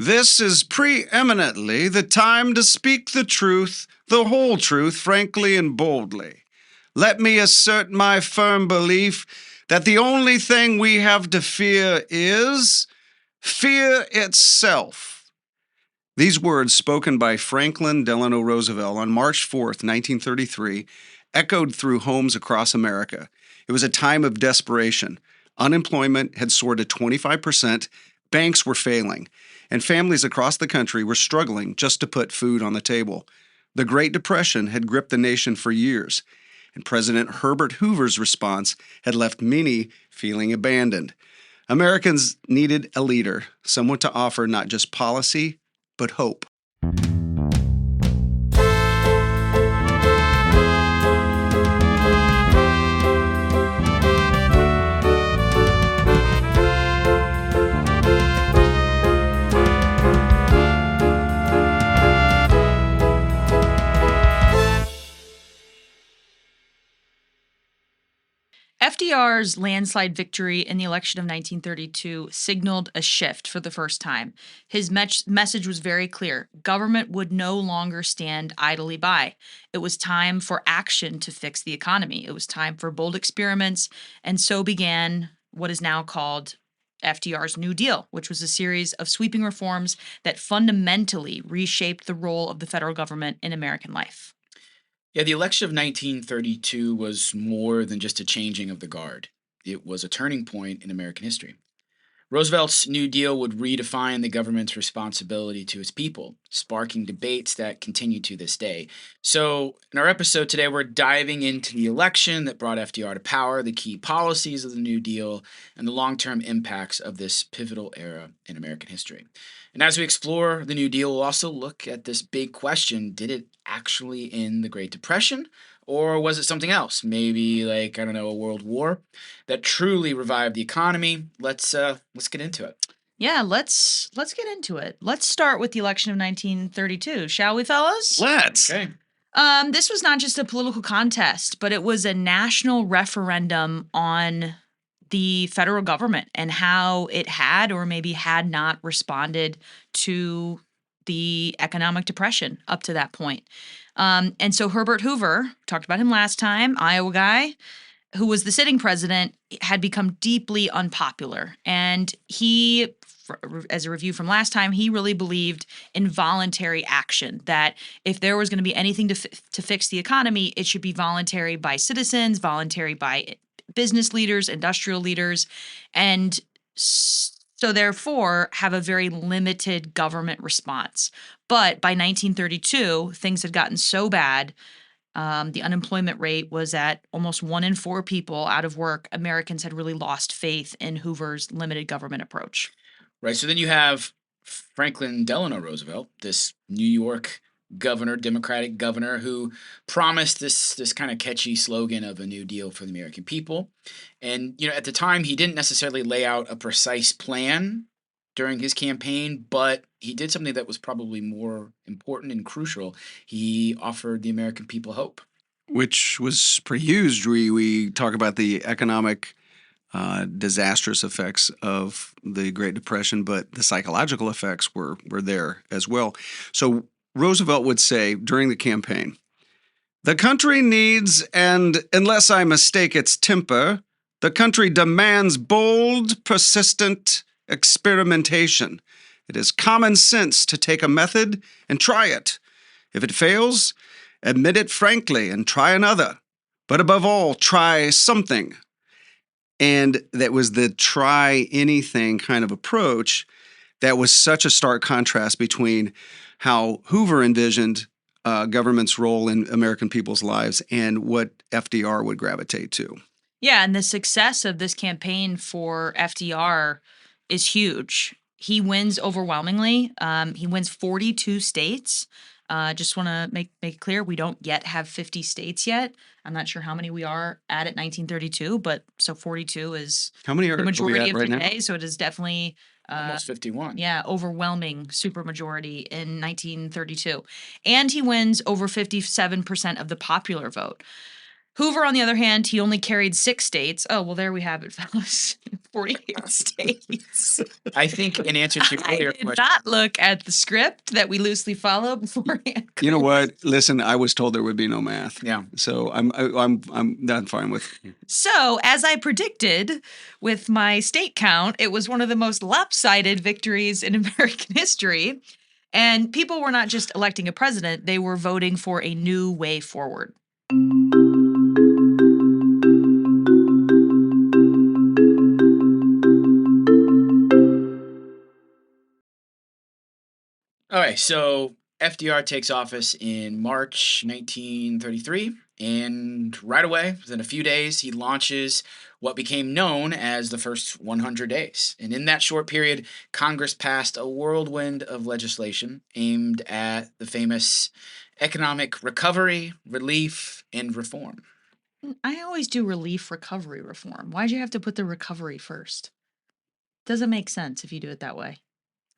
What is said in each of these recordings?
This is preeminently the time to speak the truth, the whole truth, frankly and boldly. Let me assert my firm belief that the only thing we have to fear is fear itself. These words, spoken by Franklin Delano Roosevelt on March 4th, 1933, echoed through homes across America. It was a time of desperation. Unemployment had soared to 25%, banks were failing, and families across the country were struggling just to put food on the table. The Great Depression had gripped the nation for years, and President Herbert Hoover's response had left many feeling abandoned. Americans needed a leader, someone to offer not just policy, but hope. FDR's landslide victory in the election of 1932 signaled a shift for the first time. His message was very clear. Government would no longer stand idly by. It was time for action to fix the economy. It was time for bold experiments, and so began what is now called FDR's New Deal, which was a series of sweeping reforms that fundamentally reshaped the role of the federal government in American life. Yeah, the election of 1932 was more than just a changing of the guard. It was a turning point in American history. Roosevelt's New Deal would redefine the government's responsibility to its people, sparking debates that continue to this day. So, in our episode today, we're diving into the election that brought FDR to power, the key policies of the New Deal, and the long-term impacts of this pivotal era in American history. And as we explore the New Deal, we'll also look at this big question: did it actually end the Great Depression? Or was it something else? Maybe like, I don't know, a world war that truly revived the economy. Let's get into it. Yeah, let's get into it. Let's start with the election of 1932, shall we, fellas? Let's. Okay. This was not just a political contest, but it was a national referendum on the federal government and how it had or maybe had not responded to the economic depression up to that point. And so Herbert Hoover, talked about him last time, Iowa guy, who was the sitting president, had become deeply unpopular. And he, as a review from last time, he really believed in voluntary action, that if there was going to be anything to fix the economy, it should be voluntary by citizens, voluntary by business leaders, industrial leaders, and so therefore have a very limited government response. But by 1932, things had gotten so bad. The unemployment rate was at almost 1 in 4 people out of work. Americans had really lost faith in Hoover's limited government approach. Right. So then you have Franklin Delano Roosevelt, this New York governor, Democratic governor, who promised this kind of catchy slogan of a New Deal for the American people. And, at the time, he didn't necessarily lay out a precise plan during his campaign, but he did something that was probably more important and crucial. He offered the American people hope. Which was pretty huge. We talk about the economic disastrous effects of the Great Depression, but the psychological effects were there as well. So Roosevelt would say during the campaign, "The country needs, and unless I mistake its temper, the country demands bold, persistent experimentation. It is common sense to take a method and try it. If it fails, admit it frankly and try another. But above all, try something." And that was the try anything kind of approach that was such a stark contrast between how Hoover envisioned government's role in American people's lives and what FDR would gravitate to. Yeah, and the success of this campaign for FDR is huge. He wins overwhelmingly. He wins 42 states. Just want to make it clear, we don't yet have 50 states yet. I'm not sure how many we are at 1932, but so 42 is How many are the majority we at of right today. now? So it is definitely Almost 51. yeah, overwhelming supermajority in 1932. And he wins over 57% of the popular vote. Hoover, on the other hand, he only carried 6 states. Oh, well, there we have it, fellas. 48 states. I think in answer to your I earlier did question, not look at the script that we loosely follow beforehand. You know what? Listen, I was told there would be no math. yeah. So I'm not fine with. So, as I predicted with my state count, it was one of the most lopsided victories in American history. And people were not just electing a president, they were voting for a new way forward. All right, so FDR takes office in March 1933, and right away, within a few days, he launches what became known as the first 100 days. And in that short period, Congress passed a whirlwind of legislation aimed at the famous economic recovery, relief, and reform. I always do relief, recovery, reform. Why'd you have to put the recovery first? Doesn't make sense if you do it that way.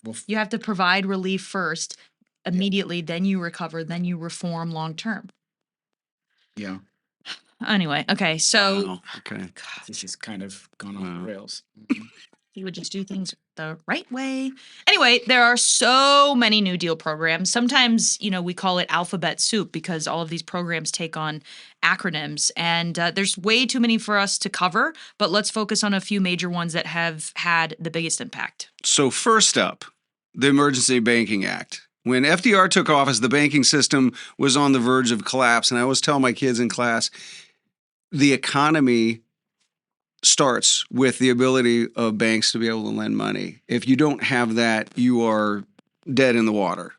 Well, You have to provide relief first, immediately, then you recover, then you reform long term. yeah, Anyway, okay, so Wow, okay. God, this has kind of gone off Wow. the rails. he would just do things the right way. Anyway, there are so many New Deal programs. Sometimes, we call it alphabet soup because all of these programs take on acronyms. And there's way too many for us to cover, but let's focus on a few major ones that have had the biggest impact. So first up, the Emergency Banking Act. When FDR took office, the banking system was on the verge of collapse. And I always tell my kids in class, the economy starts with the ability of banks to be able to lend money. If you don't have that, you are dead in the water.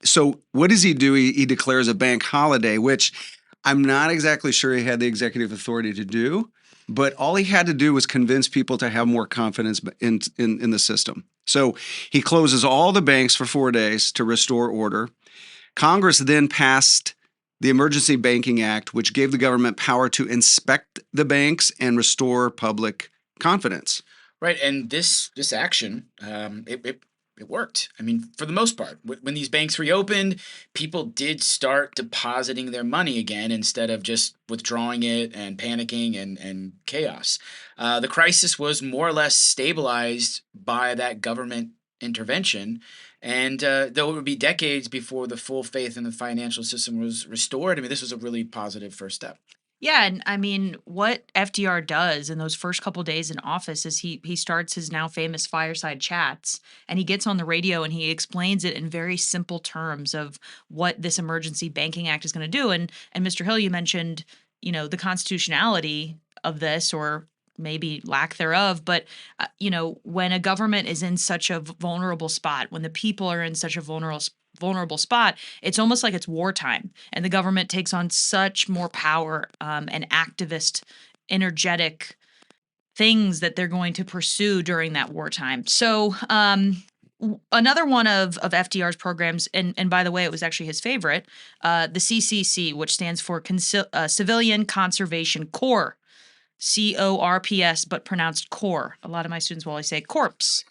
So what does he do? He declares a bank holiday, which I'm not exactly sure he had the executive authority to do, but all he had to do was convince people to have more confidence in the system. So he closes all the banks for 4 days to restore order. Congress then passed the Emergency Banking Act, which gave the government power to inspect the banks and restore public confidence. Right, and this action, it worked. I mean, for the most part, when these banks reopened, people did start depositing their money again instead of just withdrawing it and panicking and chaos. The crisis was more or less stabilized by that government intervention. And though it would be decades before the full faith in the financial system was restored, I mean, this was a really positive first step. Yeah, and I mean, what FDR does in those first couple days in office is he starts his now famous fireside chats, and he gets on the radio and he explains it in very simple terms of what this Emergency Banking Act is going to do. And Mr. Hill, you mentioned, the constitutionality of this, or maybe lack thereof, but when a government is in such a vulnerable spot, when the people are in such a vulnerable spot, it's almost like it's wartime, and the government takes on such more power and activist, energetic things that they're going to pursue during that wartime. So another one of FDR's programs, and by the way, it was actually his favorite, the CCC, which stands for Civilian Conservation Corps. CORPS, but pronounced core. A lot of my students will always say corpse.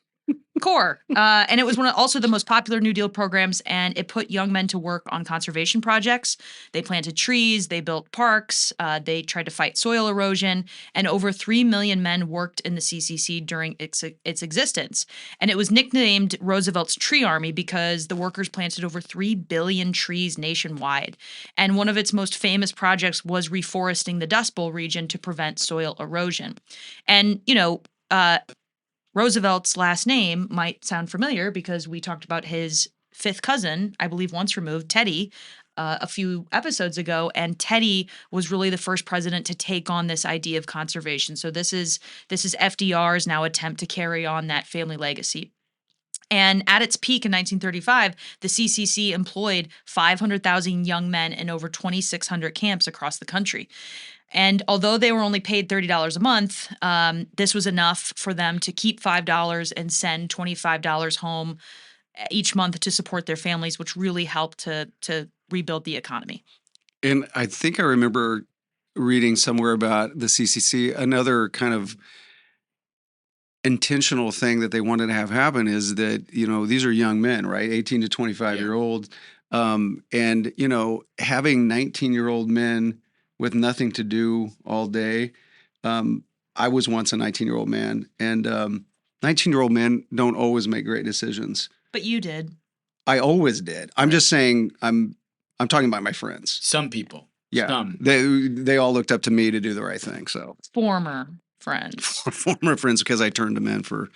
Core. And it was also the most popular New Deal programs, and it put young men to work on conservation projects. They planted trees, they built parks, they tried to fight soil erosion, and over 3 million men worked in the CCC during its existence. And it was nicknamed Roosevelt's Tree Army because the workers planted over 3 billion trees nationwide. And one of its most famous projects was reforesting the Dust Bowl region to prevent soil erosion. And, Roosevelt's last name might sound familiar because we talked about his fifth cousin, I believe once removed, Teddy, a few episodes ago. And Teddy was really the first president to take on this idea of conservation. So this is FDR's now attempt to carry on that family legacy. And at its peak in 1935, the CCC employed 500,000 young men in over 2,600 camps across the country. And although they were only paid $30 a month, this was enough for them to keep $5 and send $25 home each month to support their families, which really helped to rebuild the economy. And I think I remember reading somewhere about the CCC, another kind of intentional thing that they wanted to have happen is that, these are young men, right? 18 to 25-year-olds. And, having 19-year-old men with nothing to do all day. I was once a 19-year-old man, and 19-year-old men don't always make great decisions. But you did. I always did. I'm just saying. I'm talking about my friends. Some people. Yeah, Some. they all looked up to me to do the right thing. So Former friends. former friends, because I turned them in for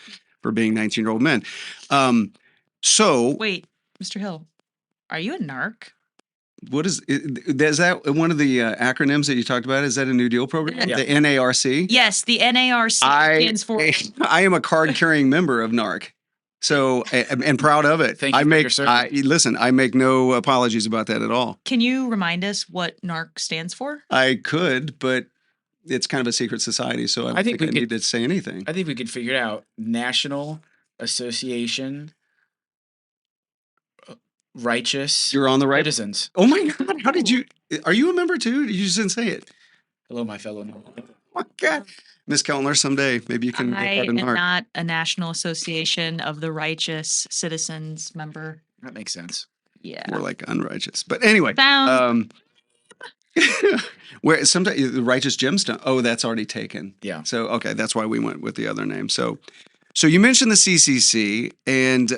being 19-year-old men. So Wait, Mr. Hill, are you a narc? what is that one of the acronyms that you talked about? Is that a New Deal program? Yeah. The NARC? Yes, the NARC stands for. I am a card-carrying member of NARC. So, and proud of it. Thank you for your service. Listen, I make no apologies about that at all. Can you remind us what NARC stands for? I could, but it's kind of a secret society, so I don't think I need to say anything. I think we could figure it out. National Association Righteous You're on the right. Citizens. Oh my God! How did you? Are you a member too? You just didn't say it. Hello, my fellow. Oh my God, Miss Kellner, someday maybe you can. I am not a National Association of the Righteous Citizens member. That makes sense. Yeah. More like unrighteous, but anyway. Found. Where sometimes the righteous gemstone. Oh, that's already taken. Yeah. So okay, that's why we went with the other name. So you mentioned the CCC, and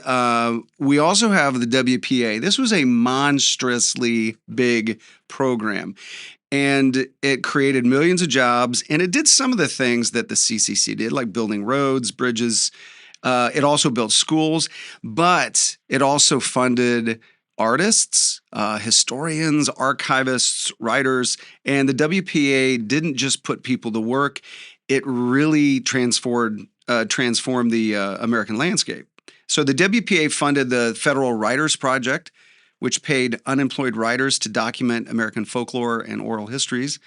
we also have the WPA. This was a monstrously big program, and it created millions of jobs, and it did some of the things that the CCC did, like building roads, bridges. It also built schools, but it also funded artists, historians, archivists, writers, and the WPA didn't just put people to work. It really transformed the American landscape. So the WPA funded the Federal Writers Project, which paid unemployed writers to document American folklore and oral histories.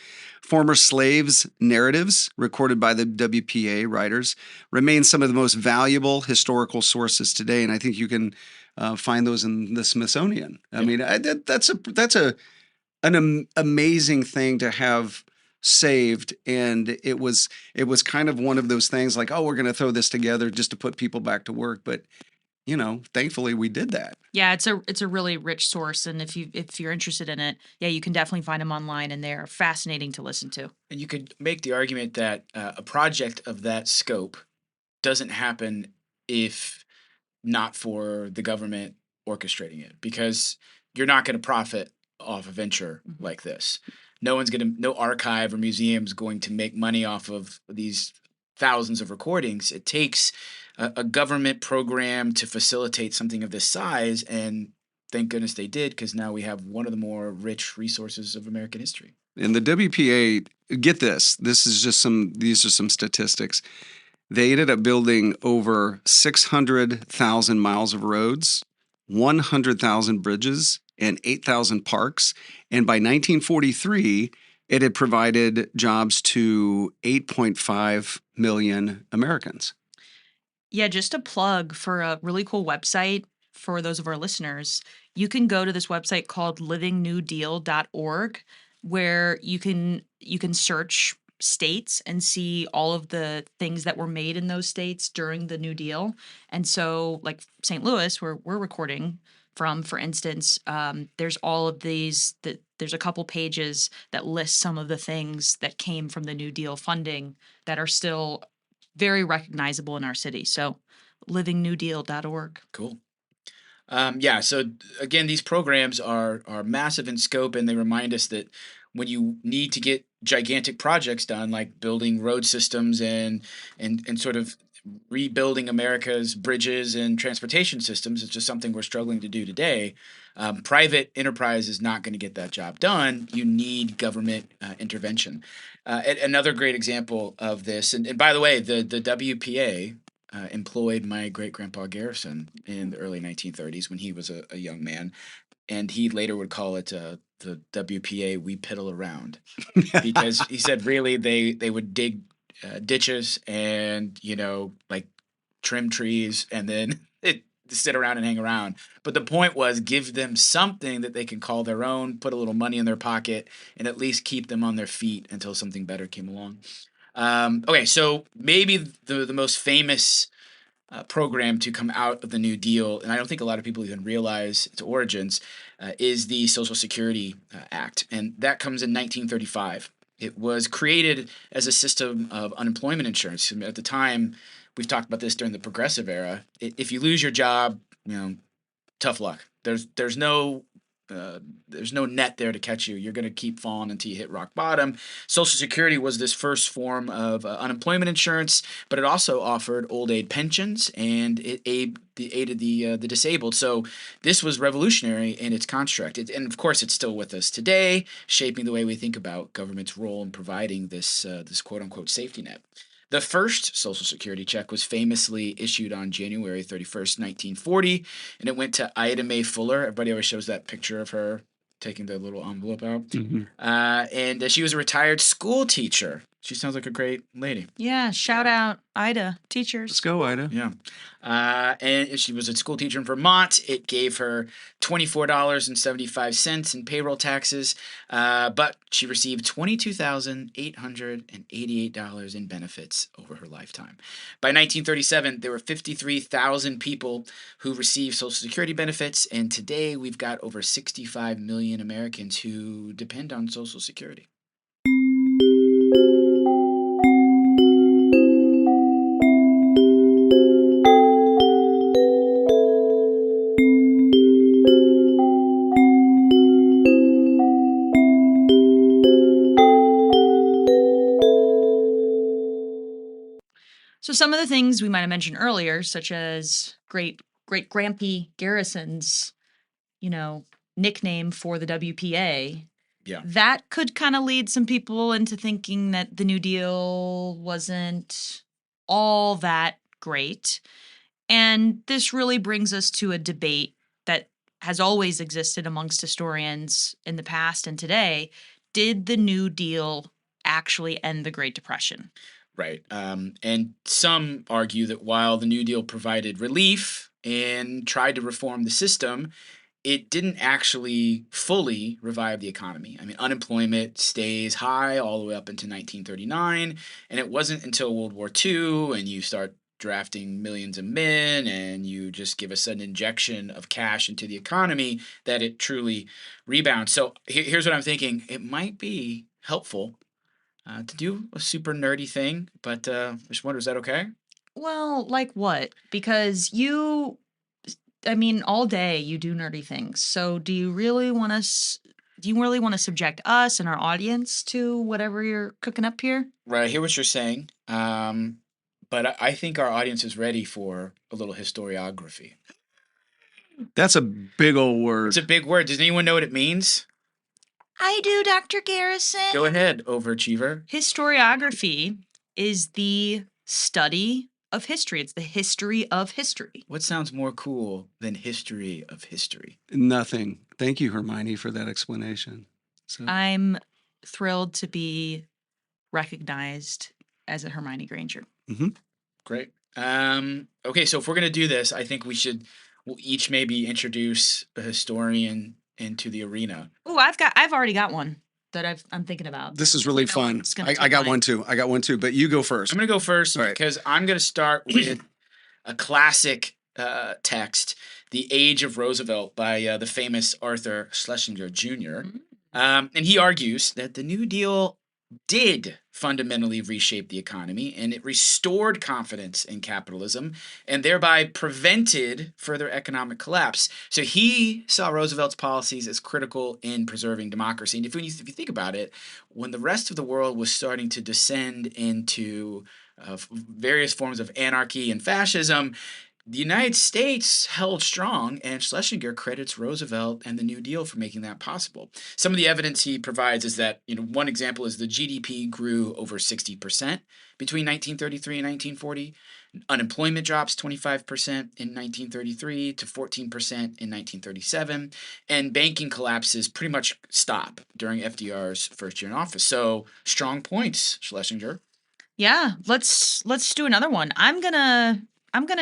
Former slaves' narratives recorded by the WPA writers remain some of the most valuable historical sources today, and I think you can find those in the Smithsonian. I mean, that's an amazing thing to have saved, and it was kind of one of those things like, oh, we're going to throw this together just to put people back to work, but thankfully we did that. Yeah, it's a really rich source, and if you're interested in it, yeah, you can definitely find them online, and they're fascinating to listen to. And you could make the argument that a project of that scope doesn't happen if not for the government orchestrating it, because you're not going to profit off a venture like this. No archive or museum's going to make money off of these thousands of recordings. It takes a government program to facilitate something of this size, and thank goodness they did, because now we have one of the more rich resources of American history. And the WPA, get this. These are some statistics. They ended up building over 600,000 miles of roads, 100,000 bridges, and 8,000 parks. And by 1943, it had provided jobs to 8.5 million Americans. Yeah, just a plug for a really cool website for those of our listeners. You can go to this website called livingnewdeal.org, where you can search states and see all of the things that were made in those states during the New Deal. And so, like St. Louis, where we're recording from, for instance, there's all of these. There's a couple pages that list some of the things that came from the New Deal funding that are still very recognizable in our city. So, livingnewdeal.org. Cool. Yeah. So again, these programs are massive in scope, and they remind us that when you need to get gigantic projects done, like building road systems and sort of rebuilding America's bridges and transportation systems, it's just something we're struggling to do today. Private enterprise is not going to get that job done. You need government intervention. Another great example of this, and by the way, the WPA employed my great-grandpa Garrison in the early 1930s when he was a young man, and he later would call it the WPA We Piddle Around, because he said really they would dig ditches and like trim trees and then sit around and hang around. But the point was, give them something that they can call their own, put a little money in their pocket, and at least keep them on their feet until something better came along. Okay, so maybe the most famous program to come out of the New Deal, and I don't think a lot of people even realize its origins, is the Social Security Act. And that comes in 1935. It was created as a system of unemployment insurance. At the time, we've talked about this during the Progressive era. If you lose your job, tough luck. There's no net there to catch you. You're going to keep falling until you hit rock bottom. Social Security was this first form of unemployment insurance, but it also offered old age pensions, and it aided the disabled. So this was revolutionary in its construct. And of course, it's still with us today, shaping the way we think about government's role in providing this quote unquote safety net. The first Social Security check was famously issued on January 31st, 1940, and it went to Ida Mae Fuller. Everybody always shows that picture of her taking the little envelope out. Mm-hmm. And she was a retired school teacher. She sounds like a great lady. Yeah, shout out Ida, teachers. Let's go, Ida. Yeah. And she was a school teacher in Vermont. It gave her $24.75 in payroll taxes, but she received $22,888 in benefits over her lifetime. By 1937, there were 53,000 people who received Social Security benefits, and today we've got over 65 million Americans who depend on Social Security. So some of the things we might have mentioned earlier, such as great Grampy Garrison's, nickname for the WPA, that could kind of lead some people into thinking that the New Deal wasn't all that great. And this really brings us to a debate that has always existed amongst historians in the past and today. Did the New Deal actually end the Great Depression? Right. And some argue that while the New Deal provided relief and tried to reform the system, it didn't actually fully revive the economy. I mean, unemployment stays high all the way up into 1939, and it wasn't until World War II and you start drafting millions of men and you just give a sudden injection of cash into the economy that it truly rebounds. So here's what I'm thinking. It might be helpful to do a super nerdy thing, but I just wonder, is that okay? Well, like what? Because all day you do nerdy things. So do you really want to subject us and our audience to whatever you're cooking up here? Right, I hear what you're saying. But I think our audience is ready for a little historiography. That's a big old word. It's a big word. Does anyone know what it means? I do, Dr. Garrison. Go ahead, overachiever. Historiography is the study of history. It's the history of history. What sounds more cool than history of history? Nothing. Thank you, Hermione, for that explanation. So I'm thrilled to be recognized as a Hermione Granger. Mm-hmm. Great. Okay, so if we're going to do this, I think we'll each maybe introduce a historian into the arena. Oh, I've already got one that I'm thinking about. This is really fun. I got one too. But you go first. I'm going to go first Right. because I'm going to start with a classic text, The Age of Roosevelt by the famous Arthur Schlesinger Jr. And he argues that the New Deal did fundamentally reshape the economy, and it restored confidence in capitalism and thereby prevented further economic collapse. So he saw Roosevelt's policies as critical in preserving democracy. And if you think about it, when the rest of the world was starting to descend into various forms of anarchy and fascism, the United States held strong, and Schlesinger credits Roosevelt and the New Deal for making that possible. Some of the evidence he provides is that, one example is the GDP grew over 60% between 1933 and 1940. Unemployment drops 25% in 1933 to 14% in 1937. And banking collapses pretty much stop during FDR's first year in office. So strong points, Schlesinger. Yeah, let's do another one. I'm gonna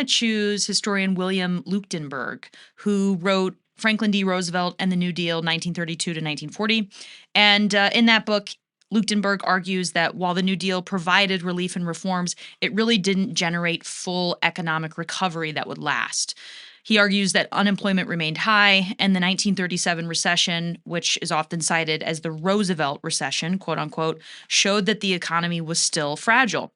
choose historian William Leuchtenberg, who wrote Franklin D. Roosevelt and the New Deal, 1932 to 1940. And in that book, Leuchtenberg argues that while the New Deal provided relief and reforms, it really didn't generate full economic recovery that would last. He argues that unemployment remained high, and the 1937 recession, which is often cited as the Roosevelt recession, quote unquote, showed that the economy was still fragile.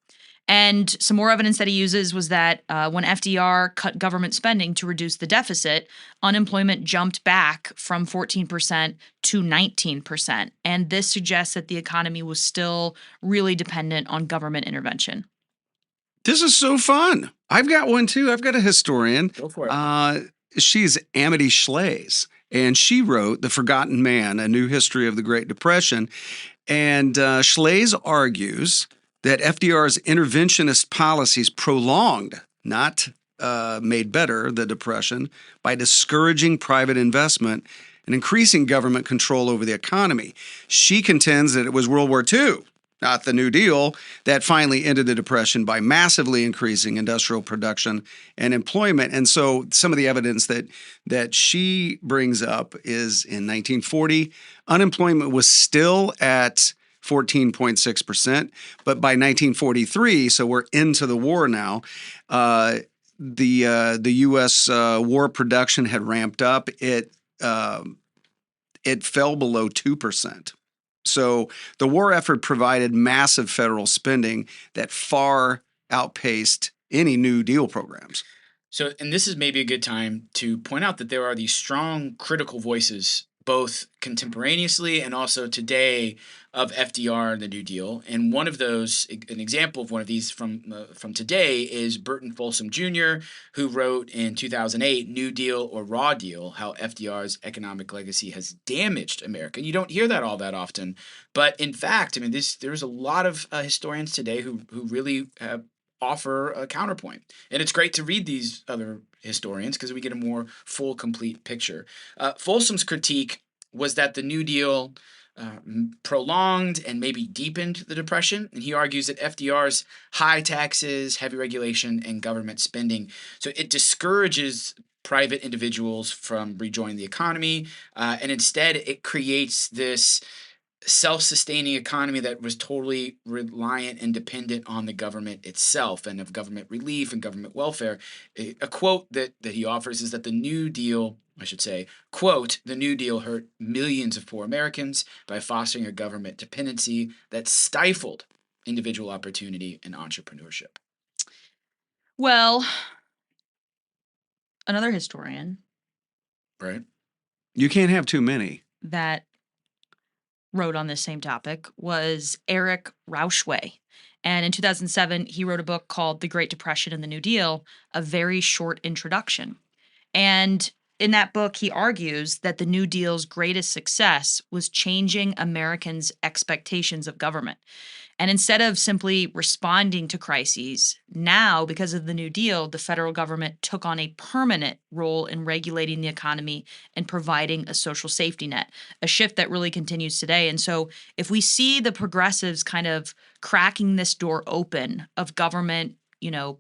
And some more evidence that he uses was that when FDR cut government spending to reduce the deficit, unemployment jumped back from 14% to 19%. And this suggests that the economy was still really dependent on government intervention. This is so fun. I've got one too. I've got a historian. Go for it. She's Amity Schlaze, and she wrote The Forgotten Man, A New History of the Great Depression. And Schlaze argues that FDR's interventionist policies prolonged, not made better, the Depression by discouraging private investment and increasing government control over the economy. She contends that it was World War II, not the New Deal, that finally ended the Depression by massively increasing industrial production and employment. And so some of the evidence that she brings up is in 1940, unemployment was still at 14.6%, but by 1943, so we're into the war now, the U.S. War production had ramped up. It fell below 2%. So the war effort provided massive federal spending that far outpaced any New Deal programs. So, and this is maybe a good time to point out that there are these strong critical voices, both contemporaneously and also today, of FDR and the New Deal. And one of those, an example of one of these from today, is Burton Folsom Jr., who wrote in 2008, New Deal or Raw Deal, How FDR's Economic Legacy Has Damaged America. And you don't hear that all that often. But in fact, I mean, there's a lot of historians today who really offer a counterpoint. And it's great to read these other historians because we get a more full, complete picture. Folsom's critique was that the New Deal prolonged and maybe deepened the Depression. And he argues that FDR's high taxes, heavy regulation, and government spending, so it discourages private individuals from rejoining the economy. And instead, it creates this self-sustaining economy that was totally reliant and dependent on the government itself and of government relief and government welfare. A quote that he offers is that the New Deal, I should say, quote, the New Deal hurt millions of poor Americans by fostering a government dependency that stifled individual opportunity and entrepreneurship. Well, another historian. Right. You can't have too many. That wrote on this same topic was Eric Rauchway. And in 2007, he wrote a book called The Great Depression and the New Deal, A Very Short Introduction. And in that book, he argues that the New Deal's greatest success was changing Americans' expectations of government. And instead of simply responding to crises, now, because of the New Deal, the federal government took on a permanent role in regulating the economy and providing a social safety net, a shift that really continues today. And so if we see the progressives kind of cracking this door open of government,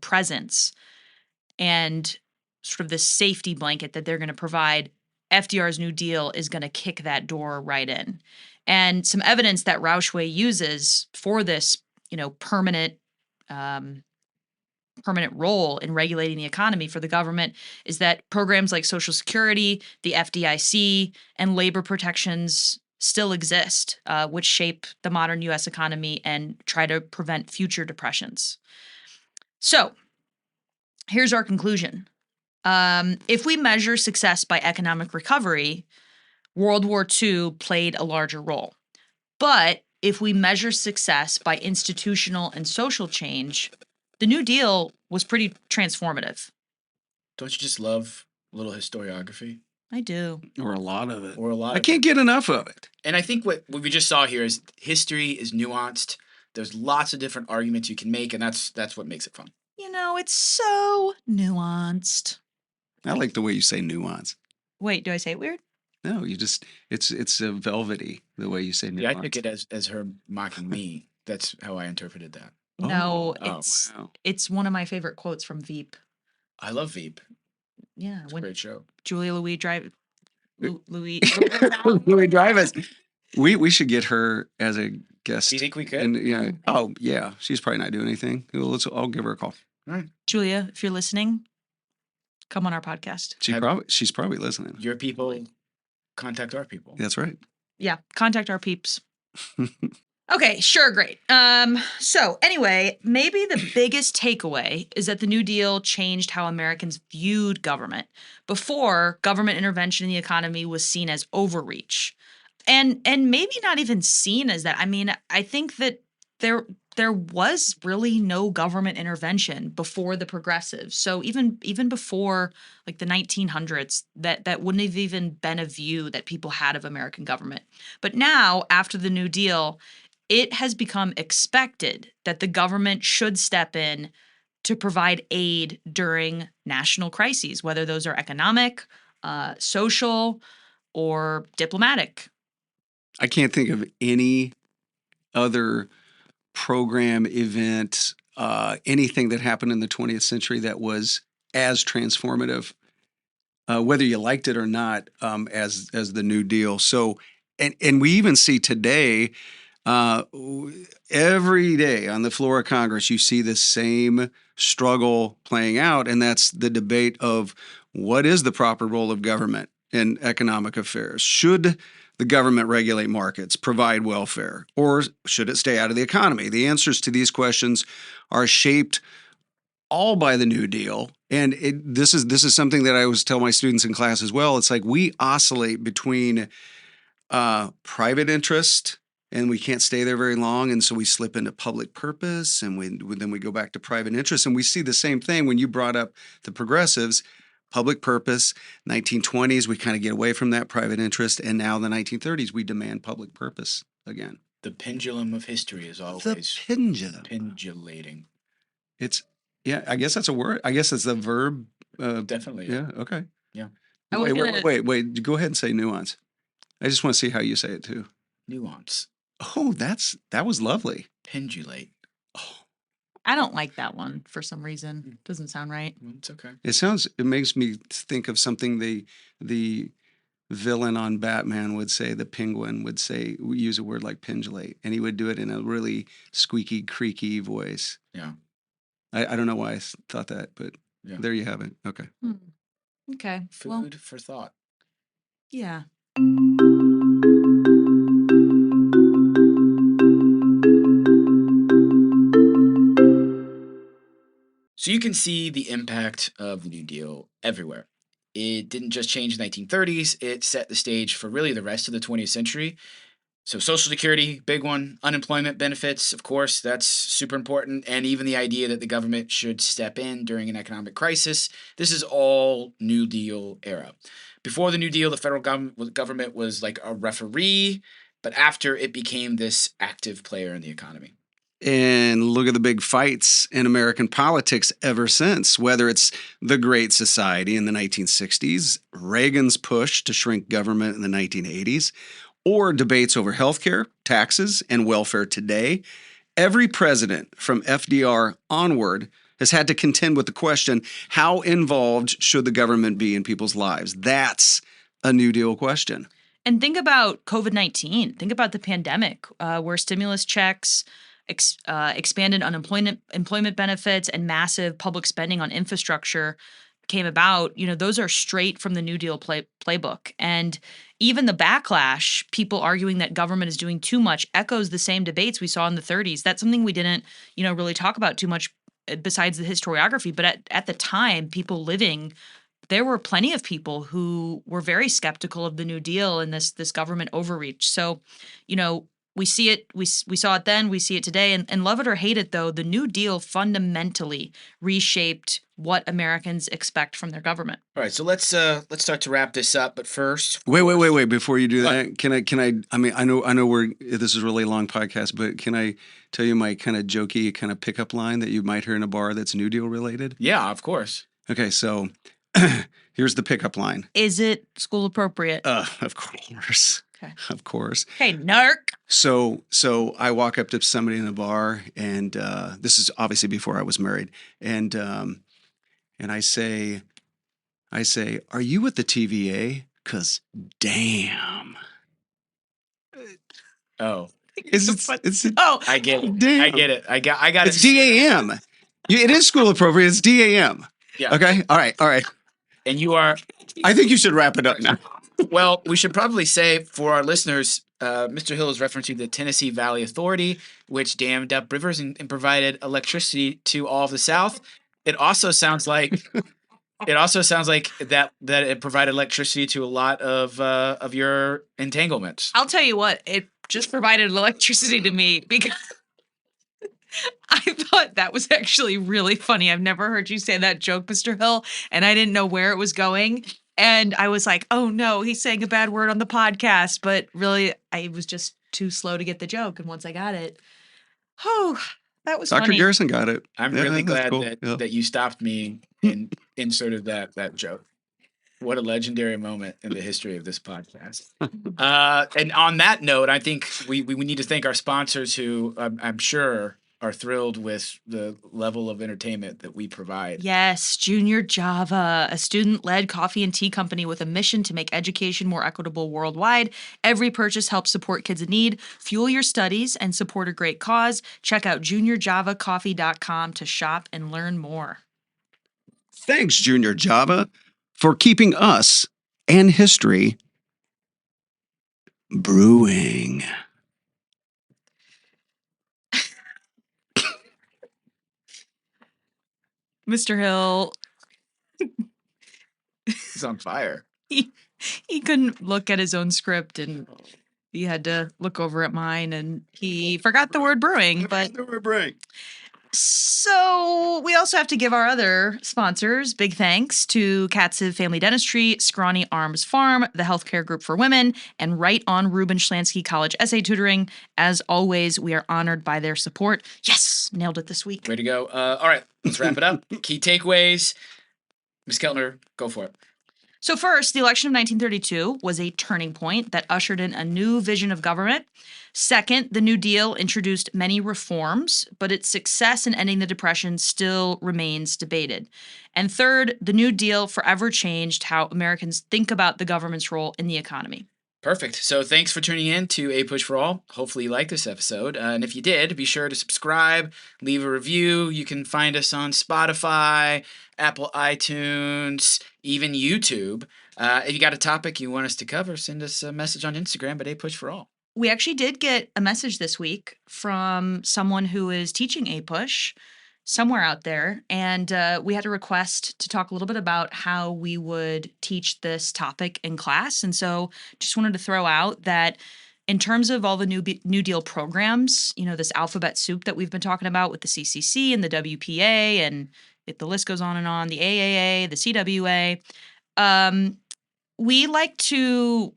presence and sort of this safety blanket that they're going to provide, FDR's New Deal is going to kick that door right in. And some evidence that Rauchway uses for this, permanent role in regulating the economy for the government is that programs like Social Security, the FDIC, and labor protections still exist, which shape the modern U.S. economy and try to prevent future depressions. So here's our conclusion. If we measure success by economic recovery, World War II played a larger role. But if we measure success by institutional and social change, the New Deal was pretty transformative. Don't you just love a little historiography? I do. Or a lot of it. I can't get enough of it. And I think what we just saw here is history is nuanced. There's lots of different arguments you can make, and that's what makes it fun. It's so nuanced. I like the way you say nuance. Wait, do I say it weird? No, it's velvety, the way you say nuance. Yeah, I took it as her mocking me. That's how I interpreted that. No, wow. It's one of my favorite quotes from Veep. I love Veep. Yeah. It's a great show. Julia Louis Louis Dreyfus. We should get her as a guest. Do you think we could? And yeah, oh yeah, she's probably not doing anything. Well, I'll give her a call. All right. Julia, if you're listening, come on our podcast. She's probably listening. Your people contact our people. That's right. Yeah, contact our peeps. Okay, sure, great. So anyway, maybe the biggest takeaway is that the New Deal changed how Americans viewed government. Before, government intervention in the economy was seen as overreach. And maybe not even seen as that. I mean, I think that there was really no government intervention before the progressives. So even before like the 1900s, that wouldn't have even been a view that people had of American government. But now, after the New Deal, it has become expected that the government should step in to provide aid during national crises, whether those are economic, social, or diplomatic. I can't think of any other program, event, anything that happened in the 20th century that was as transformative, whether you liked it or not, as the New Deal. So, and we even see today, every day on the floor of Congress, you see the same struggle playing out, and that's the debate of what is the proper role of government in economic affairs. Should the government regulate markets, provide welfare, or should it stay out of the economy? The answers to these questions are shaped all by the New Deal. And this is something that I always tell my students in class as well. It's like we oscillate between private interest, and we can't stay there very long, and so we slip into public purpose, and then we go back to private interest. And we see the same thing when you brought up the progressives. Public purpose, 1920s, we kind of get away from that private interest, and now the 1930s, we demand public purpose again. The pendulum of history is always The pendulum. pendulating. It's, yeah, I guess that's a word. I guess it's a verb. Definitely. Yeah, okay. Yeah. Wait, go ahead and say nuance. I just want to see how you say it too. Nuance. Oh, that was lovely. Pendulate. Oh, I don't like that one for some reason. Doesn't sound right. It's okay. it makes me think of something the villain on Batman would say, the Penguin would say, use a word like pendulate, and he would do it in a really squeaky, creaky voice. Yeah. I don't know why I thought that, but Yeah. there you have it. Okay. Okay. Food for thought. Yeah. So you can see the impact of the New Deal everywhere. It didn't just change the 1930s, it set the stage for really the rest of the 20th century. So Social Security, big one. Unemployment benefits, of course, that's super important. And even the idea that the government should step in during an economic crisis. This is all New Deal era. Before the New Deal, the federal government was like a referee, but after it became this active player in the economy. And look at the big fights in American politics ever since, whether it's the Great Society in the 1960s, Reagan's push to shrink government in the 1980s, or debates over healthcare, taxes, and welfare today. Every president from FDR onward has had to contend with the question, how involved should the government be in people's lives? That's a New Deal question. And think about COVID-19. Think about the pandemic, where stimulus checks, expanded employment benefits, and massive public spending on infrastructure came about. Those are straight from the New Deal playbook. And even the backlash, people arguing that government is doing too much, echoes the same debates we saw in the 30s. That's something we didn't, really talk about too much besides the historiography. But at the time, people living, there were plenty of people who were very skeptical of the New Deal and this government overreach. So, we see it. We saw it then. We see it today. And love it or hate it, though, the New Deal fundamentally reshaped what Americans expect from their government. All right, so let's start to wrap this up. But first, Wait! Before you do that, can I? I mean, I know this is a really long podcast, but can I tell you my kind of jokey kind of pickup line that you might hear in a bar that's New Deal related? Yeah, of course. Okay, so here's the pickup line. Is it school appropriate? Of course. Okay. Of course. Hey, narc. So I walk up to somebody in a bar, and this is obviously before I was married, and I say, "Are you with the TVA? 'Cause damn." Oh, It's Oh, I get it. Damn. I get it. I got it's DAM. It is school appropriate. It's DAM. Yeah. Okay. All right. And you are. I think you should wrap it up now. Well, we should probably say for our listeners, Mr. Hill is referencing the Tennessee Valley Authority, which dammed up rivers and provided electricity to all of the South. It also sounds like that it provided electricity to a lot of your entanglements. I'll tell you what, it just provided electricity to me because I thought that was actually really funny. I've never heard you say that joke, Mr. Hill, and I didn't know where it was going. And I was like, oh no, he's saying a bad word on the podcast. But really, I was just too slow to get the joke. And once I got it, that was Dr. funny. Garrison got it. I'm Yeah, really that's glad cool. that Yeah. that you stopped me and inserted that joke. What a legendary moment in the history of this podcast. And on that note, I think we need to thank our sponsors who I'm sure are thrilled with the level of entertainment that we provide. Yes, Junior Java, a student-led coffee and tea company with a mission to make education more equitable worldwide. Every purchase helps support kids in need, fuel your studies, and support a great cause. Check out juniorjavacoffee.com to shop and learn more. Thanks, Junior Java, for keeping us and history brewing. Mr. Hill, He's on fire. he couldn't look at his own script and he had to look over at mine and he forgot the word brewing, but so we also have to give our other sponsors big thanks to Katziv Family Dentistry, Scrawny Arms Farm, the Healthcare Group for Women, and Right on Ruben Schlansky College Essay Tutoring. As always, we are honored by their support. Yes, nailed it this week. Way to go. All right, let's wrap it up. Key takeaways. Ms. Keltner, go for it. So first, the election of 1932 was a turning point that ushered in a new vision of government. Second, the New Deal introduced many reforms, but its success in ending the Depression still remains debated. And third, the New Deal forever changed how Americans think about the government's role in the economy. Perfect. So thanks for tuning in to APUSH for All. Hopefully you liked this episode. And if you did, be sure to subscribe, leave a review. You can find us on Spotify, Apple iTunes, even YouTube. If you got a topic you want us to cover, send us a message on Instagram at APUSH for All. We actually did get a message this week from someone who is teaching APUSH somewhere out there, and we had a request to talk a little bit about how we would teach this topic in class. And so just wanted to throw out that in terms of all the New Deal programs, you know, this alphabet soup that we've been talking about with the CCC and the WPA, and the list goes on, the AAA, the CWA, we like to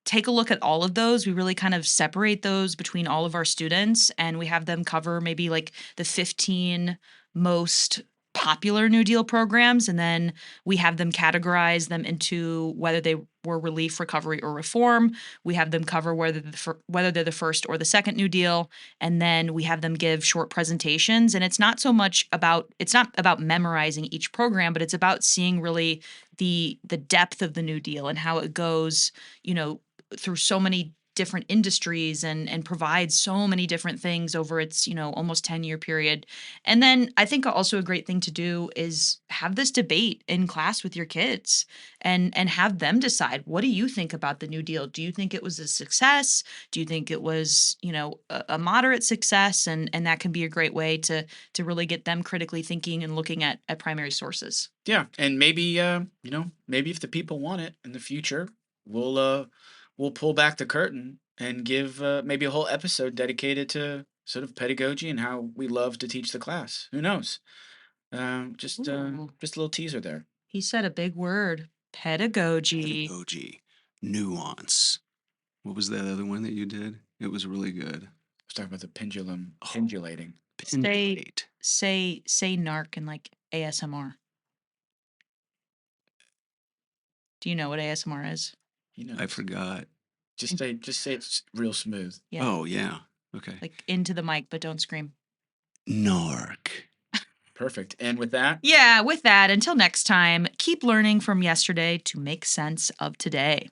take a look at all of those. We really kind of separate those between all of our students, and we have them cover maybe like the 15 most popular New Deal programs, and then we have them categorize them into whether they were relief, recovery, or reform. We have them cover whether they're the first or the second New Deal, and then we have them give short presentations. And it's not about memorizing each program, but it's about seeing really the depth of the New Deal and how it goes, you know, through so many different industries and provides so many different things over its, you know, almost 10-year period. And then I think also a great thing to do is have this debate in class with your kids and have them decide, what do you think about the New Deal? Do you think it was a success? Do you think it was, you know, a moderate success? And that can be a great way to really get them critically thinking and looking at primary sources. Yeah, and maybe maybe if the people want it in the future, we'll pull back the curtain and give maybe a whole episode dedicated to sort of pedagogy and how we love to teach the class. Who knows? Just a little teaser there. He said a big word, pedagogy. Pedagogy, nuance. What was that other one that you did? It was really good. I was talking about the pendulum pendulating. Pendulate. Say narc in like ASMR. Do you know what ASMR is? You know, I forgot. Just say it's real smooth. Yeah. Oh, yeah. Okay. Like into the mic, but don't scream. Narc. Perfect. And with that, Yeah, with that, until next time, keep learning from yesterday to make sense of today.